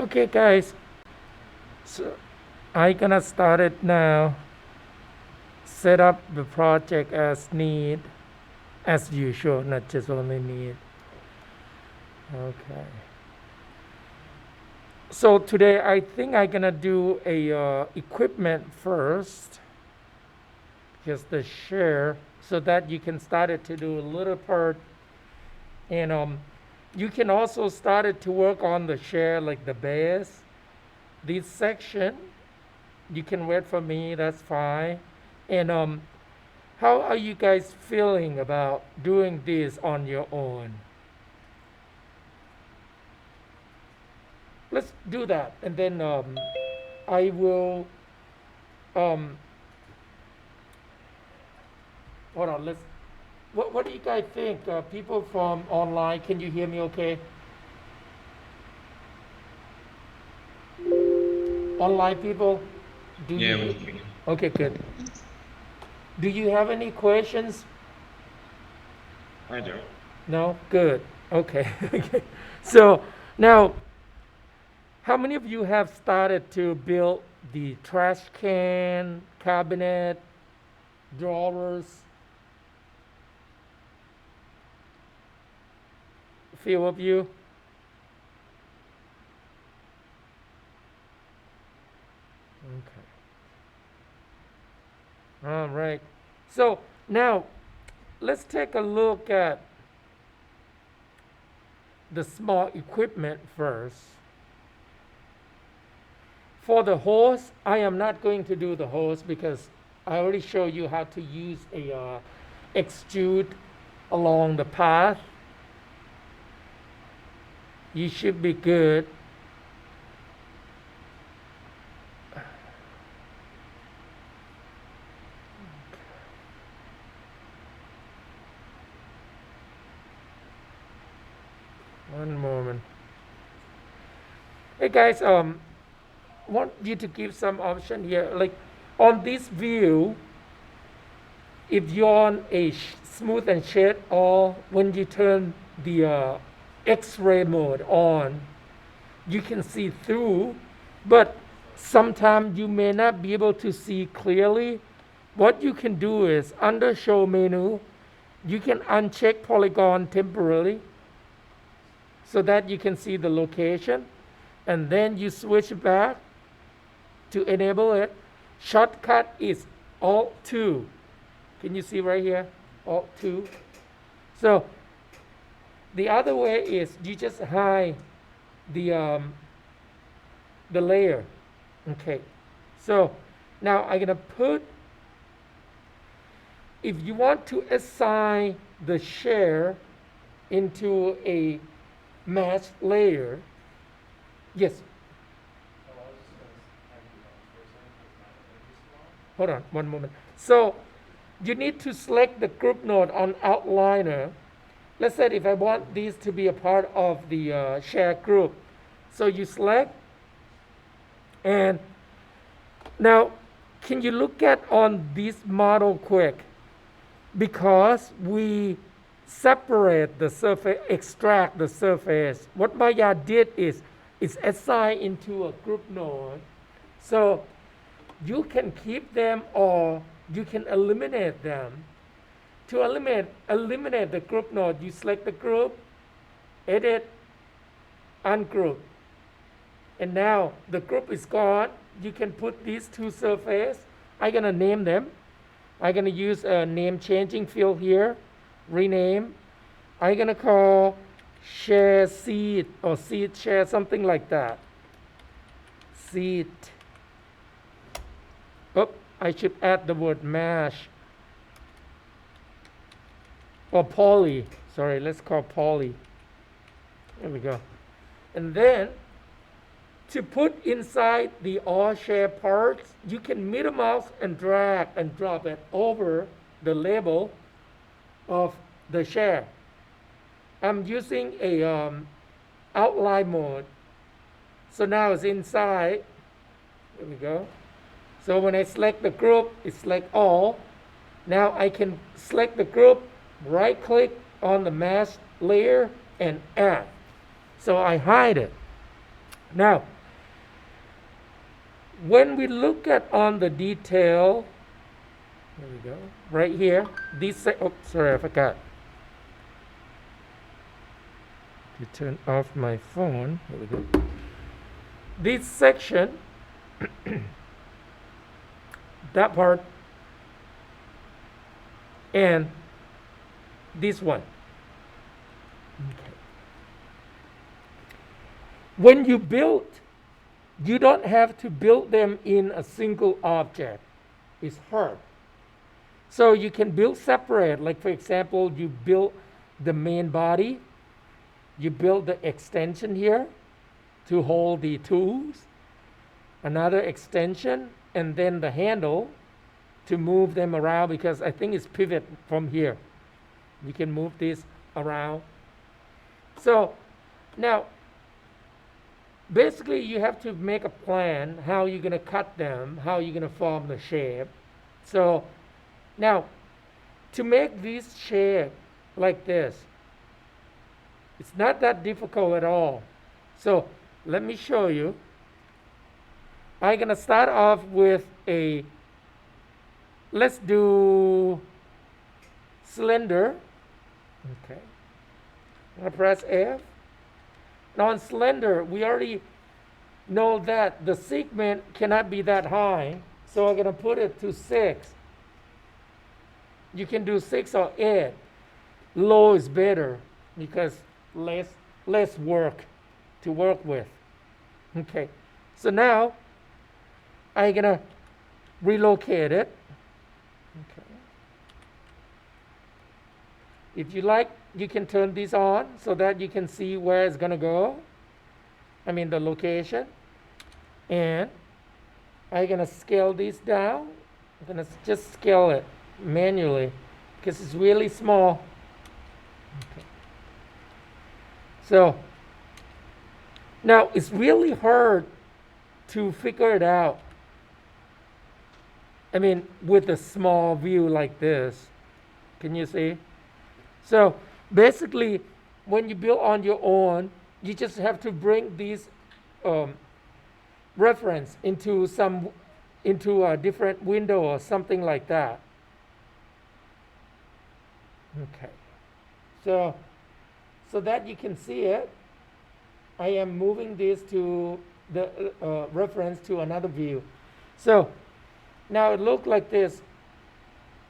Okay, guys, so I gonna start it now. Set up the project as need, as usual, not just only need. Okay. So today I think I'm gonna do a equipment first, just the share, so that you can start it to do a little part, and you can also start it to work on the share like the base. This section, you can wait for me. That's fine. And how are you guys feeling about doing this on your own? Let's do that, and then I will. Um, Hold on. Let's. What do you guys think? People from online, can you hear me? Okay. Online people, do Yeah, you? we can. Okay, good. Do you have any questions? I do. No? Good. Okay. Okay. So now, how many of you have started to build the trash can, cabinet, drawers? A few of you? Okay. All right. So now, let's take a look at the small equipment first. For the hose, I am not going to do the hose because I already showed you how to use a extrude along the path. You should be good. One moment. Hey guys, want you to give some option here. Like on this view, if you're on a smooth and shade, or when you turn the X-ray mode on, you can see through, but sometimes you may not be able to see clearly. What you can do is under show menu, you can uncheck polygon temporarily so that you can see the location, and then you switch back to enable it. Shortcut is Alt 2. Can you see right here? Alt 2. So the other way is you just hide the layer. Okay. So now I'm gonna put. If you want to assign the share into a mask layer, yes. Hold on one moment. So you need to select the group node on outliner. Let's say if I want these to be a part of the share group. So you select, and now can you look at on this model quick? Because we separate the surface, extract the surface. What Maya did is it's assigned into a group node. So you can keep them or you can eliminate them. To eliminate the group node, you select the group, edit, ungroup. And now the group is gone. You can put these two surfaces. I'm gonna name them. I'm gonna use a name changing field here, rename. I'm gonna call share seed or seed share, something like that. Seed. Oh, I should add the word mash or poly. Sorry, let's call poly. There we go. And then to put inside the all share parts, you can middle mouse and drag and drop it over the label of the share. I'm using a outline mode. So now it's inside. There we go. So when I select the group, it's select all. Now I can select the group, right click on the mask layer and add. So I hide it. Now, when we look at on the detail, there we go, right here, oh, sorry, I forgot to turn off my phone. There we go. This section, that part, and this one. Okay. When you build, you don't have to build them in a single object. It's hard. So you can build separate. Like for example, you build the main body, you build the extension here to hold the tools, another extension, and then the handle to move them around, because I think it's pivot from here. You can move this around. So now, basically you have to make a plan how you're going to cut them, how you're going to form the shape. So now, to make this shape like this, it's not that difficult at all. So let me show you. I'm going to start off with a, let's do cylinder. Okay. I'm going to press F. Now on cylinder, we already know that the segment cannot be that high, so I'm going to put it to 6. You can do 6 or 8. Low is better because less work to work with. Okay, so now I'm going to relocate it. Okay. If you like, you can turn this on so that you can see where it's going to go. I mean the location. And I'm going to scale this down. I'm going to just scale it manually because it's really small. Okay. So now it's really hard to figure it out. I mean, with a small view like this. Can you see? So basically, when you build on your own, you just have to bring these reference into a different window or something like that. Okay. So that you can see it, I am moving this to the reference to another view. So now it looks like this.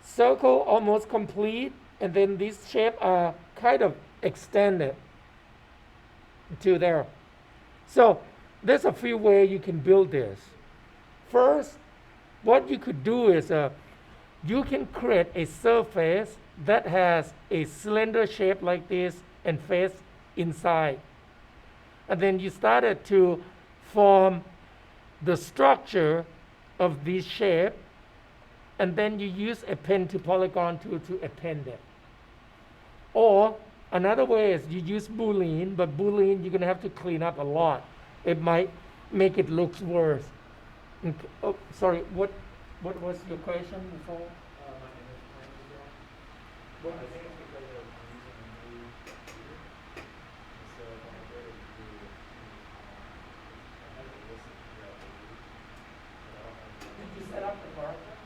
Circle almost complete, and then these shapes are kind of extended to there. So there's a few ways you can build this. First, what you could do is you can create a surface that has a cylinder shape like this and face inside. And then you started to form the structure of this shape, and then you use a pen to polygon tool to append it. Or another way is you use Boolean, but Boolean you're going to have to clean up a lot. It might make it look worse. Okay. Oh, sorry, what was your question before? What? I think it's because of using a new computer. So when I go to do I have to listen throughout the week. But I don't have to. Did you set up the marker?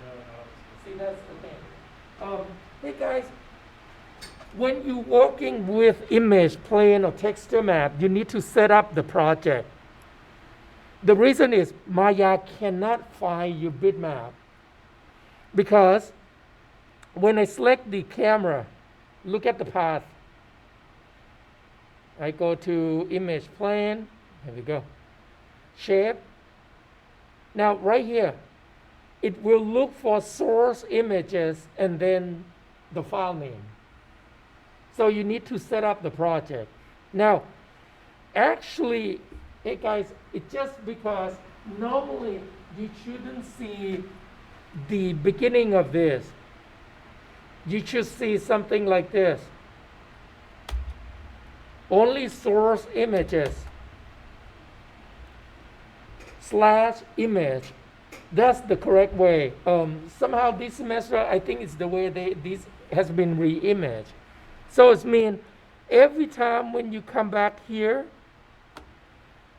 No, no. See, that's the thing. Hey guys, when you're working with image, plane, or texture map, you need to set up the project. The reason is Maya cannot find your bitmap because when I select the camera, look at the path. I go to image plane, there we go, shape. Now right here, it will look for source images and then the file name. So you need to set up the project. Now, actually, hey guys, it's just because normally you shouldn't see the beginning of this. You should see something like this. Only source images / image. That's the correct way. Somehow this semester, I think it's the way this has been re-imaged. So it means every time when you come back here,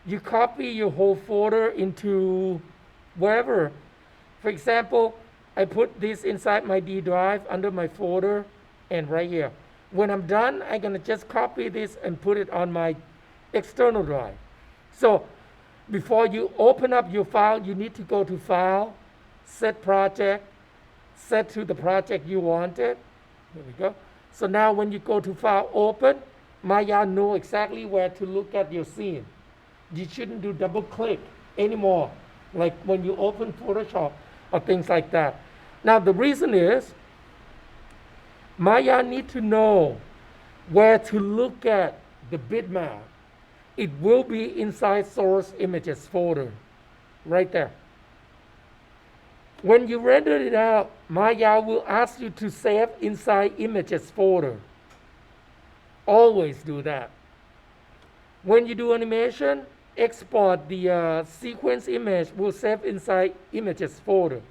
you copy your whole folder into wherever. For example, I put this inside my D drive under my folder and right here. When I'm done, I'm going to just copy this and put it on my external drive. So before you open up your file, you need to go to File, Set Project, set to the project you wanted. There we go. So now when you go to File, Open, Maya know exactly where to look at your scene. You shouldn't do double click anymore, like when you open Photoshop or things like that. Now the reason is, Maya need to know where to look at the bitmap. It will be inside source images folder, right there. When you render it out, Maya will ask you to save inside images folder. Always do that. When you do animation, export the sequence image will save inside images folder.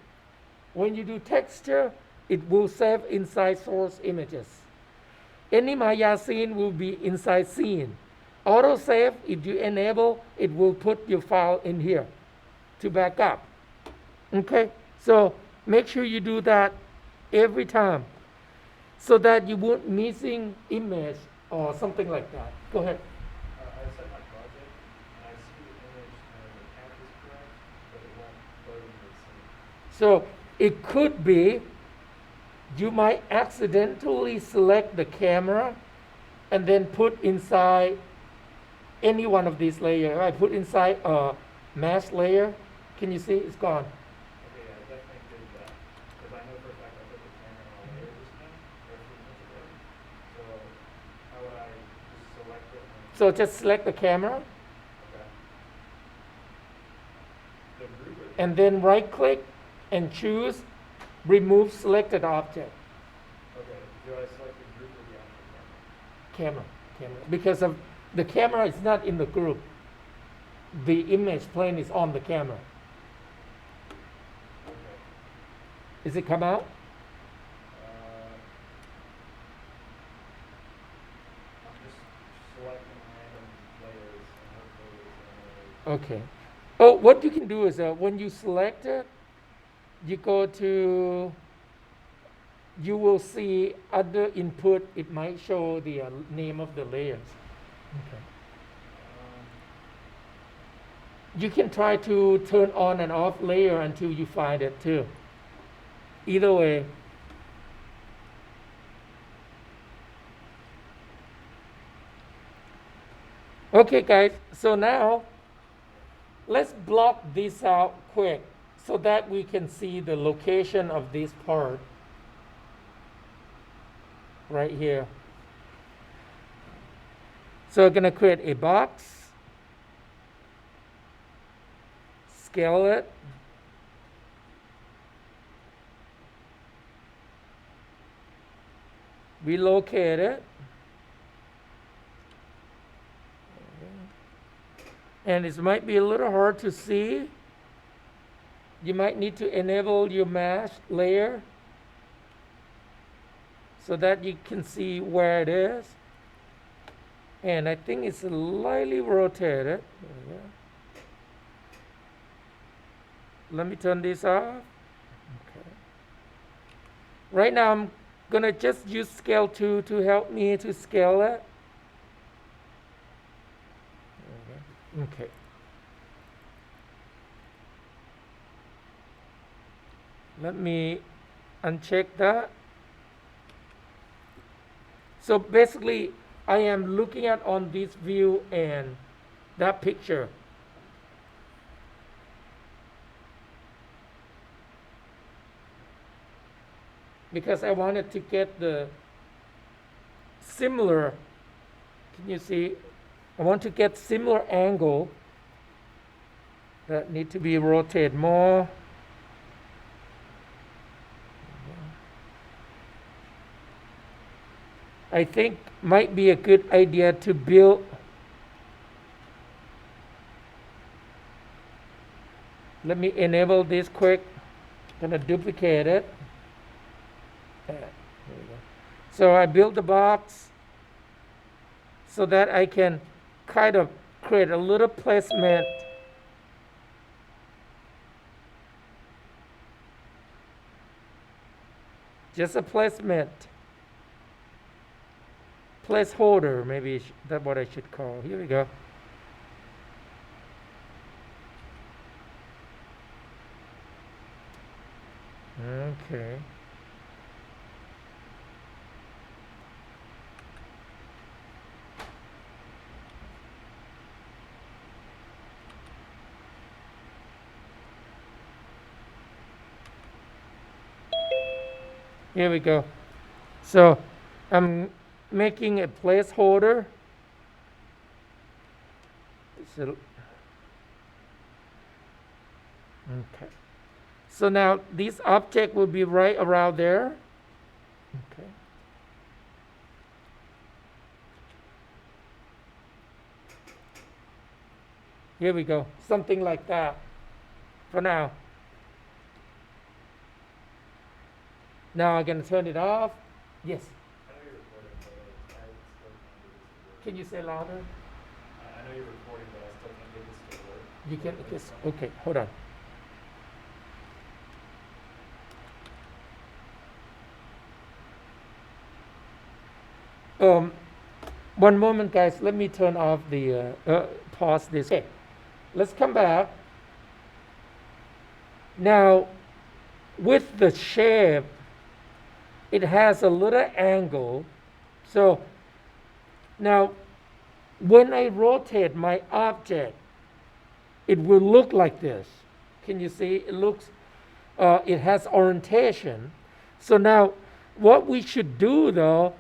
When you do texture, it will save inside source images. Any Maya scene will be inside scene. Autosave, if you enable, it will put your file in here to back up. Okay, so make sure you do that every time so that you won't missing image or something like that. Go ahead. I set my project and I see the image and the path is correct, but it won't load into the scene. So it could be you might accidentally select the camera and then put inside any one of these layers. I put inside a mask layer. Can you see? It's gone. Okay, yeah, I definitely did that. Because I know for a fact I put the camera on a layer just now, or a few minutes ago. So how would I just select it? So just select the camera Okay. The group or and then right click and choose remove selected object. okay. Do I select the group or the actual camera? Camera. Because of the camera is not in the group. The image plane is on the camera. Okay. Is it come out? I'm just selecting random layers and hopefully it's Okay. Oh, what you can do is when you select it, you go to, you will see other input. It might show the name of the layers. Okay. You can try to turn on and off layer until you find it too. Either way. Okay guys, so now let's block this out quick so that we can see the location of this part right here. So we're going to create a box, scale it, relocate it, and it might be a little hard to see. You might need to enable your mask layer so that you can see where it is. And I think it's slightly rotated. Let me turn this off. Okay. Right now I'm gonna just use scale 2 to help me to scale it. Okay. Let me uncheck that. So basically, I am looking at on this view and that picture. Because I wanted to get the similar, can you see? I want to get similar angle that need to be rotated more. I think might be a good idea to build. Let me enable this quick. Gonna duplicate it. There we go. So I build the box so that I can kind of create a little placement. Just a placement. Placeholder, maybe that's what I should call. Here we go. Okay. Here we go. So I'm making a placeholder. So, okay. So now this object will be right around there. Okay. Here we go. Something like that for now. Now I'm going to turn it off. Yes. I know you're recording, but I still can't get this to work. Can you say louder? I know you're recording, but I still can't get this to work. You can. Yes. Okay. Hold on. One moment, guys. Let me turn off the pause this. Okay. Let's come back. Now, with the shape, it has a little angle. So now, when I rotate my object, it will look like this. Can you see? It looks. It has orientation. So now, what we should do, though,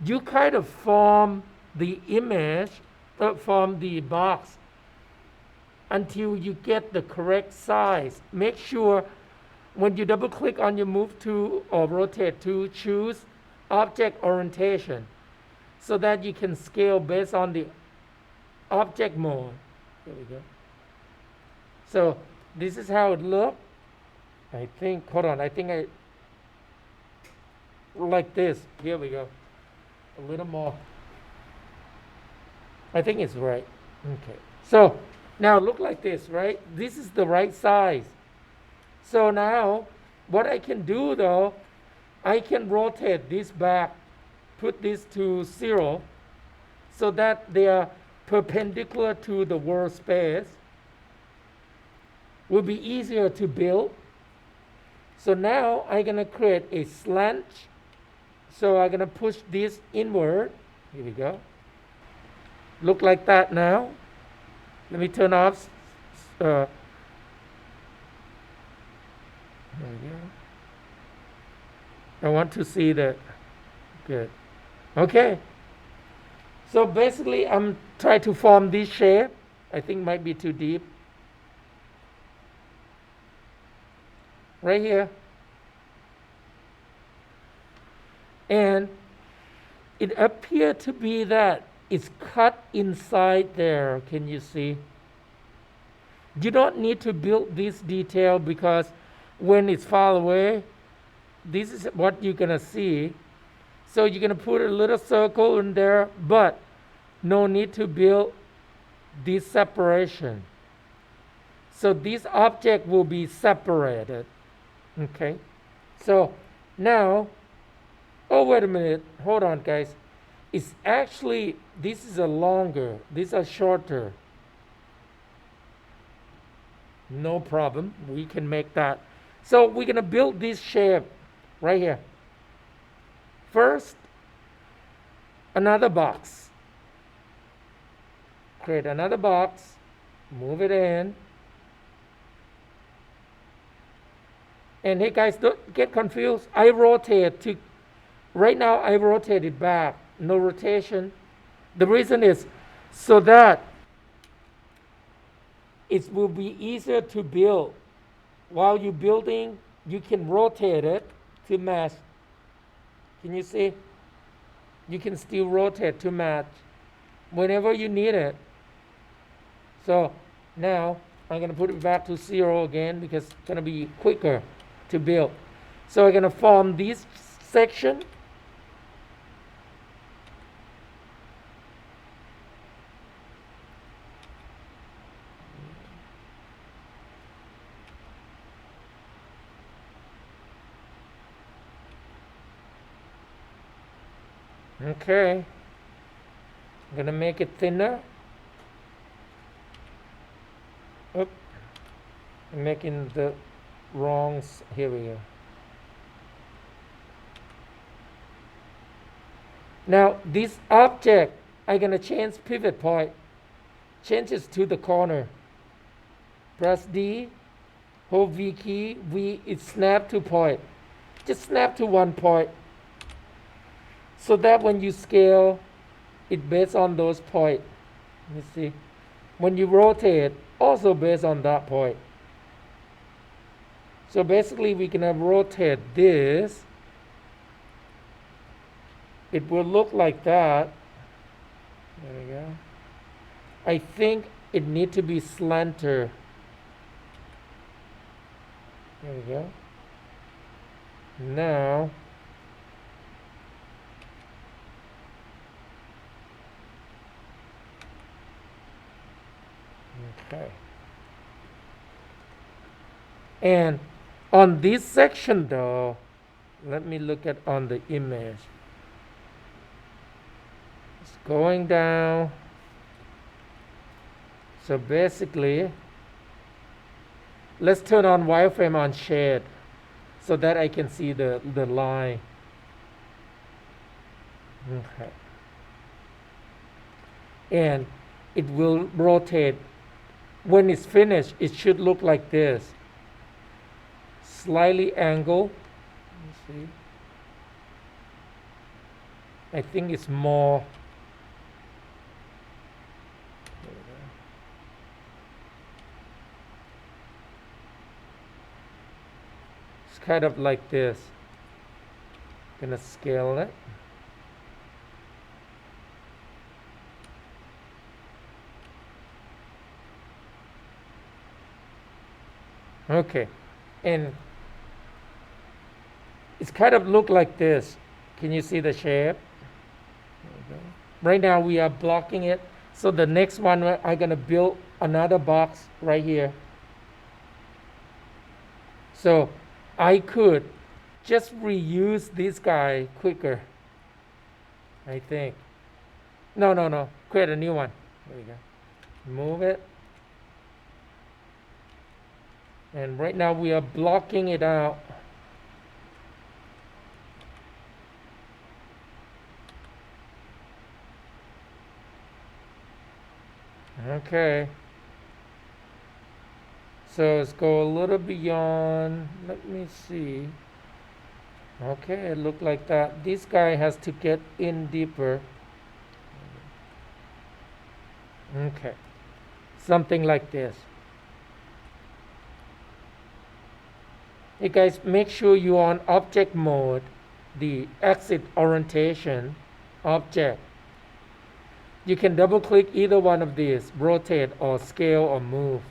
you kind of form the image, form the box until you get the correct size. Make sure when you double click on your move to or rotate to, choose object orientation so that you can scale based on the object mode. There we go. So this is how it looks. I think, hold on, I think I like this. Here we go. A little more. I think it's right. Okay. So now look like this, right? This is the right size. So now what I can do, though, I can rotate this back, put this to 0 so that they are perpendicular to the workspace. Will be easier to build. So now I'm going to create a slant. So I'm going to push this inward. Here we go. Look like that now. Let me turn off. There we go. I want to see that. Good. Okay. So basically, I'm trying to form this shape. I think might be too deep. Right here. And it appeared to be that it's cut inside there. Can you see? You don't need to build this detail because when it's far away, this is what you're going to see. So you're going to put a little circle in there, but no need to build this separation. So this object will be separated. Okay. So now, oh, wait a minute. Hold on, guys. It's actually, this is a longer, these are shorter. No problem. We can make that. So we're going to build this shape right here. First, another box. Create another box. Move it in. And hey, guys, don't get confused. I rotate to, right now I rotate it back. No rotation. The reason is so that it will be easier to build. While you're building, you can rotate it to match. Can you see? You can still rotate to match whenever you need it. So now I'm going to put it back to 0 again because it's going to be quicker to build. So I'm going to form this section. Okay. I'm gonna make it thinner. Oop. I'm making the here we go. Now this object, I'm gonna change pivot point. Changes to the corner. Press D, hold V key, V is snap to point. Just snap to one point. So that when you scale, it based on those points. You see? When you rotate, also based on that point. So basically we can rotate this. It will look like that. There we go. I think it needs to be slanter. There we go. Now okay. And on this section though, let me look at on the image. It's going down. So basically, let's turn on wireframe on shade so that I can see the line. Okay. And it will rotate. When it's finished, it should look like this. Slightly angled. Let me see. I think it's more. It's kind of like this. Gonna scale it. Okay, and it's kind of look like this. Can you see the shape? Right now we are blocking it. So the next one, I'm gonna build another box right here. So I could just reuse this guy quicker, I think. No. Create a new one. There we go. Move it. And right now we are blocking it out. Okay. So let's go a little beyond. Let me see. Okay, it looked like that. This guy has to get in deeper. Okay. Something like this. Hey guys, make sure you're on object mode, the exit orientation object. You can double click either one of these, rotate or scale or move.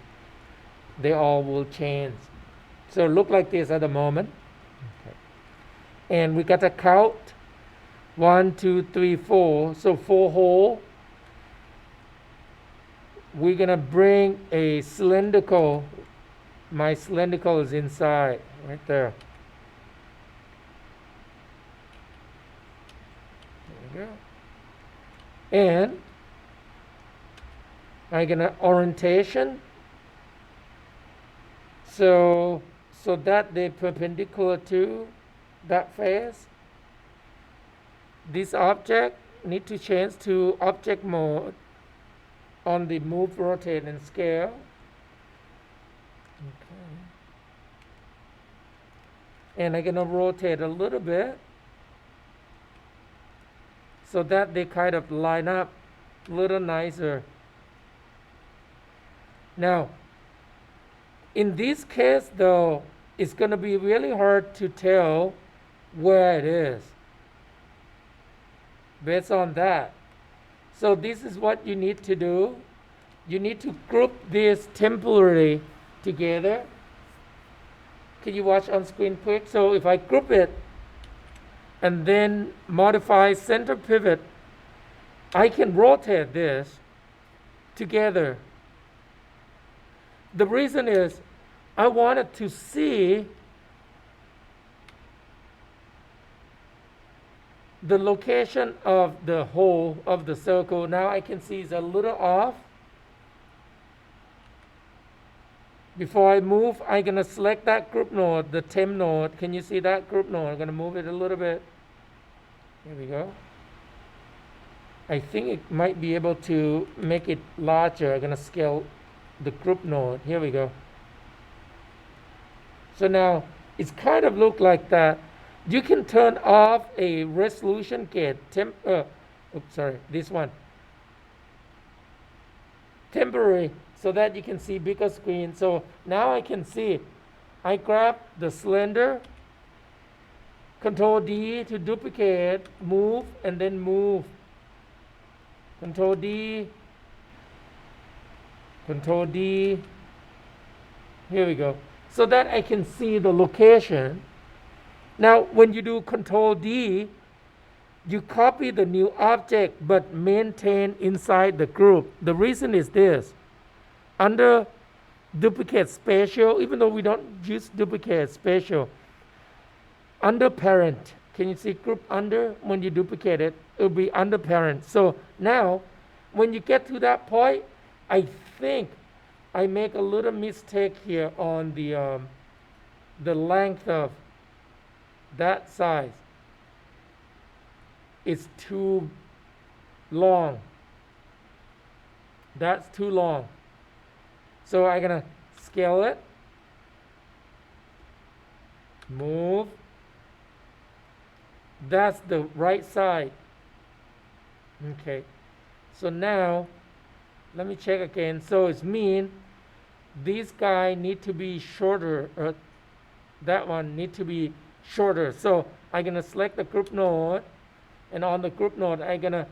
They all will change. So look like this at the moment. Okay. And we got to count 1, 2, 3, 4. So 4 hole. We're gonna bring a cylindrical. My cylindrical is inside, right there. There we go. And I'm gonna orientation. So that they're perpendicular to that face. This object need to change to object mode on the move, rotate, and scale. Okay. And I'm gonna rotate a little bit so that they kind of line up a little nicer. Now, in this case though, it's gonna be really hard to tell where it is based on that. So this is what you need to do. You need to group this temporarily together. Can you watch on screen quick? So if I group it and then modify center pivot, I can rotate this together. The reason is I wanted to see the location of the hole of the circle, now I can see is a little off. Before I move, I'm going to select that group node, the temp node. Can you see that group node? I'm going to move it a little bit. Here we go. I think it might be able to make it larger. I'm going to scale the group node. Here we go. So now it's kind of look like that. You can turn off a resolution gate. This one. Temporary, so that you can see bigger screen. So now I can see. I grab the cylinder, Control D to duplicate, move, and then move. Control D, Control D. Here we go. So that I can see the location. Now, when you do Control D, you copy the new object but maintain inside the group. The reason is this. Under duplicate spatial, even though we don't use duplicate spatial, under parent, can you see group under? When you duplicate it, it will be under parent. So now, when you get to that point, I think I make a little mistake here on the length of that size. It's too long. That's too long. So I'm going to scale it. Move. That's the right side. Okay. So now, let me check again. So it's mean this guy need to be shorter, or that one need to be shorter. So I'm going to select the group node, and on the group node, I'm going to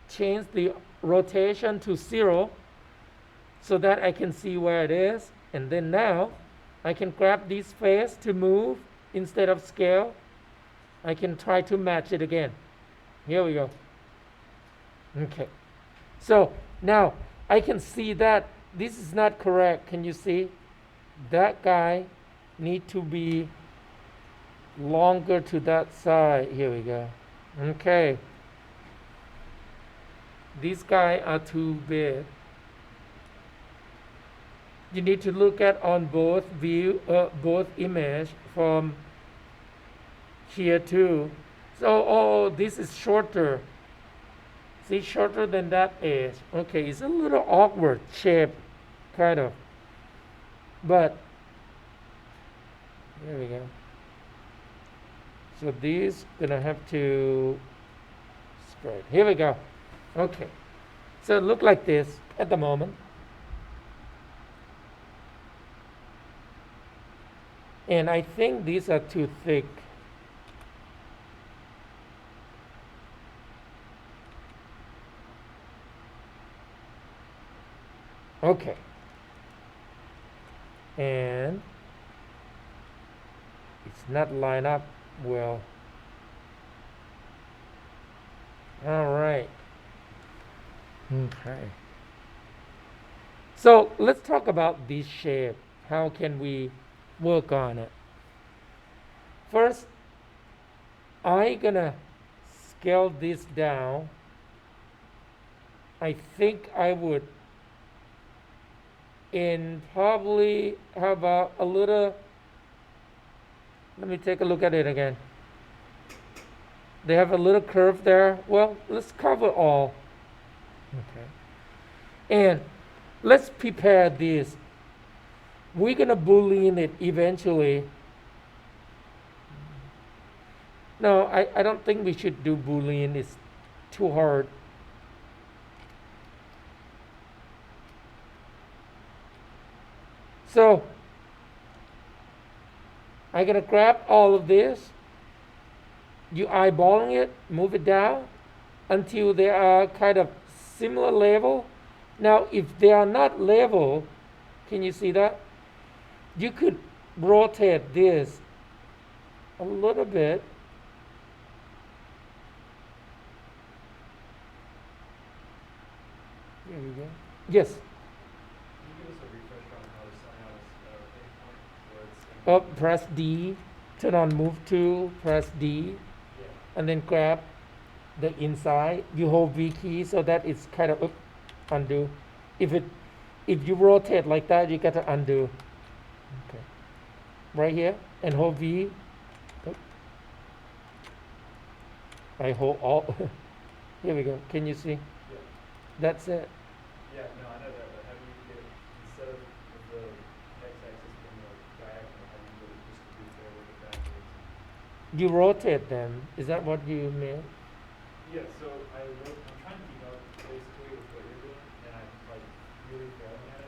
change the rotation to 0 so that I can see where it is. And then now, I can grab this face to move instead of scale. I can try to match it again. Here we go. Okay. So now I can see that this is not correct. Can you see? That guy need to be longer to that side. Here we go. Okay. These guys are too big. You need to look at on both both image from here too. So, oh, this is shorter. See, shorter than that edge. Okay, it's a little awkward shape, kind of. But, there we go. So these gonna have to spread. Here we go. Okay. So it look like this at the moment. And I think these are too thick. Okay. And it's not lined up well. All right. Okay. So let's talk about this shape. How can we work on it? First, I'm gonna scale this down. I think I would in probably, how about a little, let me take a look at it again. They have a little curve there. Well, let's cover all. Okay. And let's prepare this. We're going to Boolean it eventually. No, I don't think we should do Boolean. It's too hard. So, I'm going to grab all of this. You eyeballing it, move it down until they are kind of similar level. Now, if they are not level, can you see that? You could rotate this a little bit. There we go. Yes. Press D, turn on move tool, press D, and then grab the inside. You hold V key so that it's kind of undo. If you rotate like that, you got to undo. Okay. Right here and hold V. Oop. I hold Alt. Here we go. Can you see? Yeah. That's it. Yeah, no, I know that, but how do you get, instead of the x-axis being like diagonal, how do you get it just to be fair with it backwards? You rotate them. Is that what you meant? Yeah, so I'm trying to keep up basically with what you're doing, and I'm like really failing at